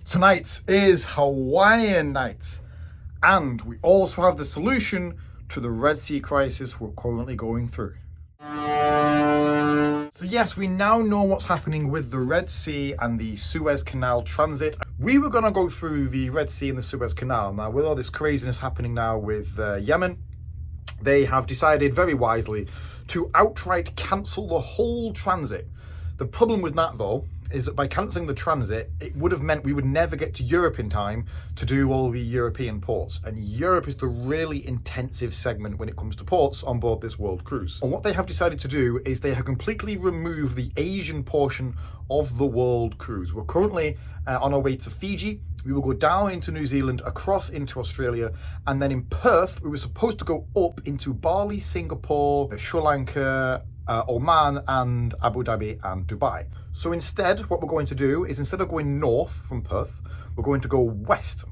Tonight is Hawaiian night, and we also have the solution to the Red Sea crisis we're currently going through. So yes, we now know what's happening with the Red Sea and the Suez Canal transit. We were going to go through the Red Sea and the Suez Canal. Now, with all this craziness happening now with Yemen, they have decided very wisely to outright cancel the whole transit. The problem with that, though, is that by cancelling the transit, it would have meant we would never get to Europe in time to do all the European ports. And Europe is the really intensive segment when it comes to ports on board this world cruise. And what they have decided to do is they have completely removed the Asian portion of the world cruise. We're currently on our way to Fiji. We will go down into New Zealand, across into Australia, and then in Perth, we were supposed to go up into Bali, Singapore, Sri Lanka, Oman and Abu Dhabi and Dubai. So instead, what we're going to do is, instead of going north from Perth, we're going to go west,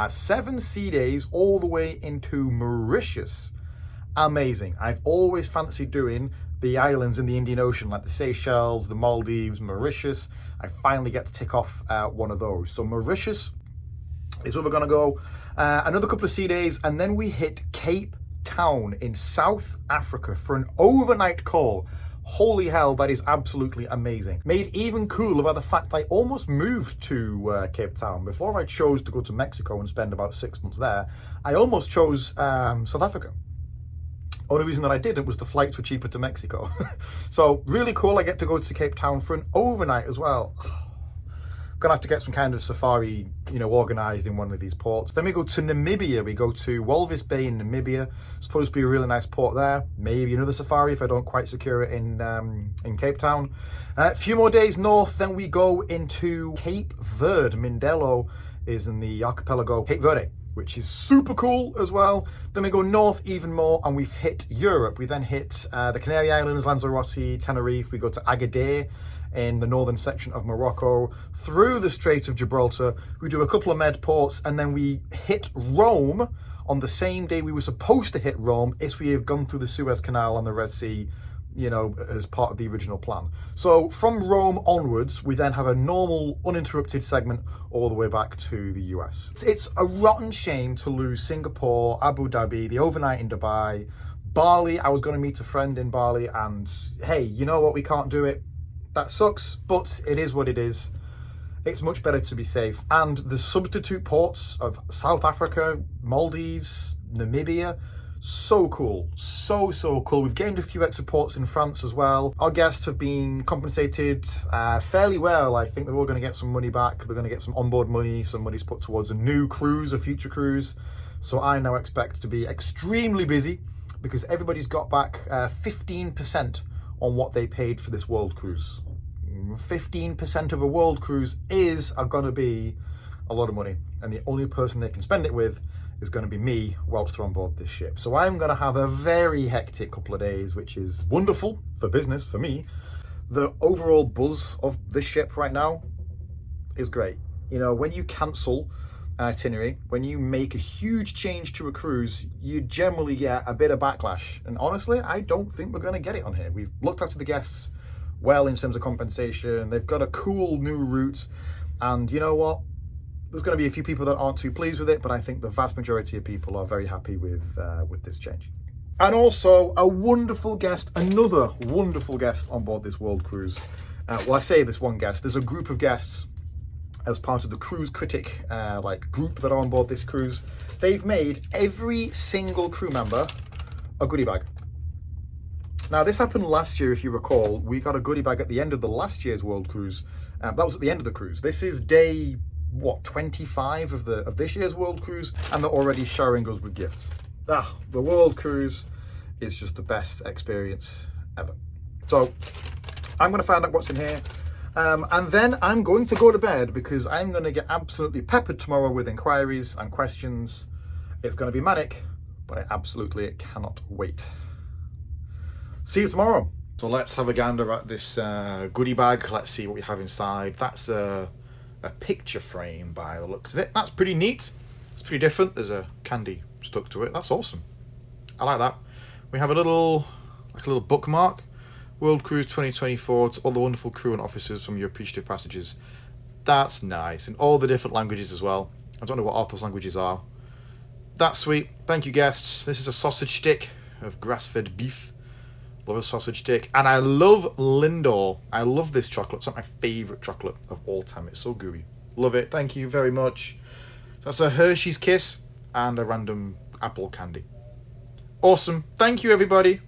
7 sea days all the way into Mauritius. Amazing. I've always fancied doing the islands in the Indian Ocean, like the Seychelles, the Maldives, Mauritius. I finally get to tick off one of those. So Mauritius is where we're going to go. Another couple of sea days, and then we hit Cape Town in South Africa for an overnight call. Holy hell, that is absolutely amazing. Made even cooler by the fact I almost moved to Cape Town. Before I chose to go to Mexico and spend about 6 months there, I almost chose South Africa. Only reason that I didn't was the flights were cheaper to Mexico. So really cool, I get to go to Cape Town for an overnight as well. Gonna have to get some kind of safari, organised in one of these ports. Then we go to Namibia. We go to Walvis Bay in Namibia. Supposed to be a really nice port there. Maybe another safari if I don't quite secure it in Cape Town. A few more days north, then we go into Cape Verde. Mindelo is in the archipelago Cape Verde, which is super cool as well. Then we go north even more, and we've hit Europe. We then hit the Canary Islands, Lanzarote, Tenerife. We go to Agadir in the northern section of Morocco, through the Strait of Gibraltar. We do a couple of med ports, and then we hit Rome on the same day we were supposed to hit Rome, if we have gone through the Suez Canal and the Red Sea, as part of the original plan. So from Rome onwards, we then have a normal, uninterrupted segment all the way back to the US. It's a rotten shame to lose Singapore, Abu Dhabi, the overnight in Dubai, Bali. I was going to meet a friend in Bali, and hey, you know what? We can't do it. That sucks, but it is what it is. It's much better to be safe. And the substitute ports of South Africa, Maldives, Namibia, so cool. So cool. We've gained a few extra ports in France as well. Our guests have been compensated fairly well. I think they're all going to get some money back. They're going to get some onboard money. Some money's put towards a new cruise, a future cruise. So I now expect to be extremely busy, because everybody's got back 15% on what they paid for this world cruise. 15% of a world cruise is going to be a lot of money, and the only person they can spend it with is going to be me whilst they're on board this ship. So I'm going to have a very hectic couple of days, which is wonderful for business, for me. The overall buzz of this ship right now is great. When you cancel an itinerary, when you make a huge change to a cruise, you generally get a bit of backlash. And honestly, I don't think we're going to get it on here. We've looked after the guests well in terms of compensation. They've got a cool new route. And you know what? There's going to be a few people that aren't too pleased with it, but I think the vast majority of people are very happy with this change. And also a wonderful guest, another wonderful guest on board this world cruise. Well, I say this one guest. There's a group of guests as part of the Cruise Critic group that are on board this cruise. They've made every single crew member a goodie bag. Now, this happened last year, if you recall. We got a goodie bag at the end of the last year's world cruise. That was at the end of the cruise. This is day 25 of this year's world cruise, and they're already showering us with gifts. The world cruise is just the best experience ever. So I'm going to find out what's in here. And then I'm going to go to bed, because I'm going to get absolutely peppered tomorrow with inquiries and questions. It's going to be manic, but I absolutely cannot wait. See you tomorrow. So let's have a gander at this goodie bag. Let's see what we have inside. That's a picture frame by the looks of it. That's pretty neat. It's pretty different. There's a candy stuck to it. That's awesome. I like that. We have a little bookmark. World Cruise 2024 to all the wonderful crew and officers from your appreciative passages. That's nice. In all the different languages as well. I don't know what Arthur's languages are. That's sweet. Thank you, guests. This is a sausage stick of grass-fed beef. Love a sausage stick. And I love Lindor. I love this chocolate. It's like my favourite chocolate of all time. It's so gooey. Love it. Thank you very much. So that's a Hershey's Kiss and a random apple candy. Awesome. Thank you, everybody.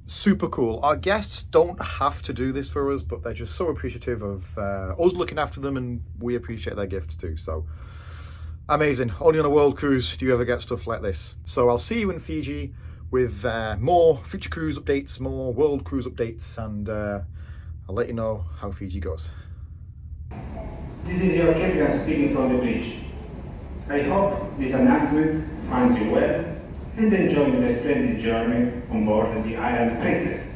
Super cool. Our guests don't have to do this for us, but they're just so appreciative of us looking after them, and we appreciate their gifts too. So amazing. Only on a world cruise do you ever get stuff like this. So I'll see you in Fiji with more future cruise updates, more world cruise updates, and I'll let you know how Fiji goes. This is your captain speaking from the bridge. I hope this announcement finds you well and enjoying the splendid journey on board the Island Princess.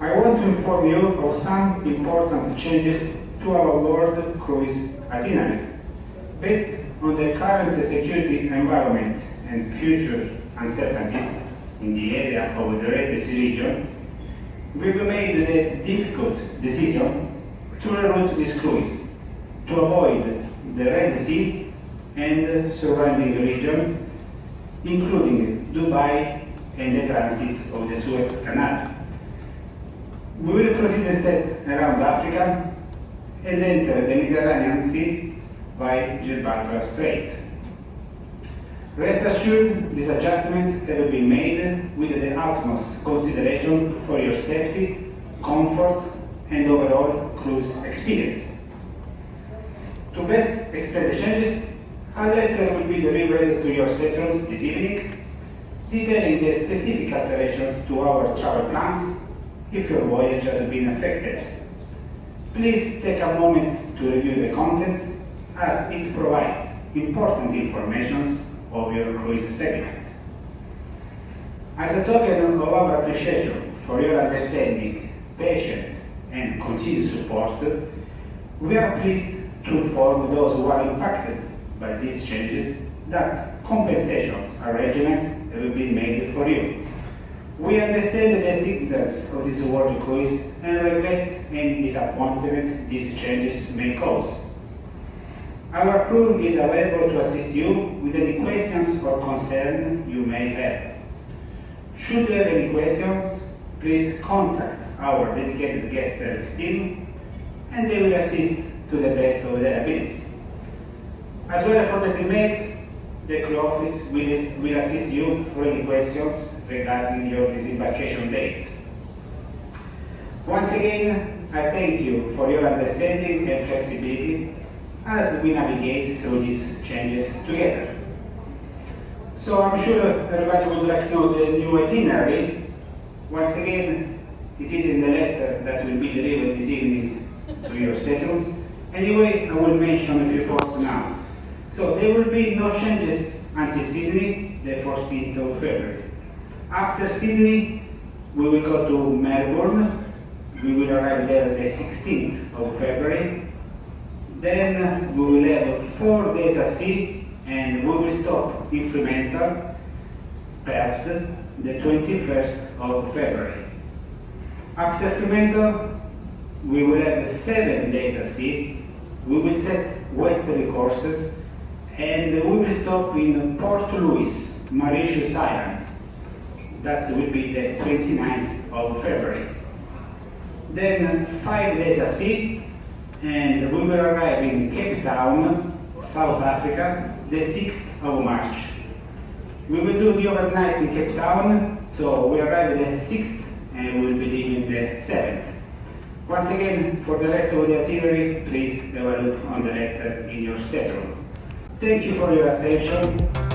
I want to inform you of some important changes to our world cruise itinerary. Based on the current security environment and future uncertainties in the area of the Red Sea region, we've made the difficult decision to reroute this cruise to avoid the Red Sea and surrounding region, including Dubai and the transit of the Suez Canal. We will proceed instead around Africa and enter the Mediterranean Sea by Gibraltar Strait. Rest assured, these adjustments have been made with the utmost consideration for your safety, comfort, and overall cruise experience. To best explain the changes, a letter will be delivered to your staterooms this evening, detailing the specific alterations to our travel plans if your voyage has been affected. Please take a moment to review the contents, as it provides important information of your cruise segment. As a token of our appreciation for your understanding, patience, and continued support, we are pleased to inform those who are impacted by these changes that compensation arrangements have been made for you. We understand the significance of this world cruise and regret any disappointment these changes may cause. Our crew is available to assist you with any questions or concerns you may have. Should you have any questions, please contact our dedicated guest service team, and they will assist to the best of their abilities. As well for the teammates, the crew office will assist you for any questions regarding your disembarkation date. Once again, I thank you for your understanding and flexibility as we navigate through these changes together. So I'm sure everybody would like to know the new itinerary. Once again, it is in the letter that will be delivered this evening to your staterooms. Anyway, I will mention a few points now. So there will be no changes until Sydney, the 14th of February. After Sydney, we will go to Melbourne. We will arrive there the 16th of February. Then we will have 4 days at sea, and we will stop in Fremantle, Perth, the 21st of February. After Fremantle, we will have 7 days at sea. We will set westerly courses, and we will stop in Port Louis, Mauritius Islands. That will be the 29th of February. Then 5 days at sea, and we will arrive in Cape Town, South Africa, the 6th of March. We will do the overnight in Cape Town, so we arrive the 6th and we will be leaving the 7th. Once again, for the rest of the itinerary, please have a look on the letter in your stateroom. Thank you for your attention.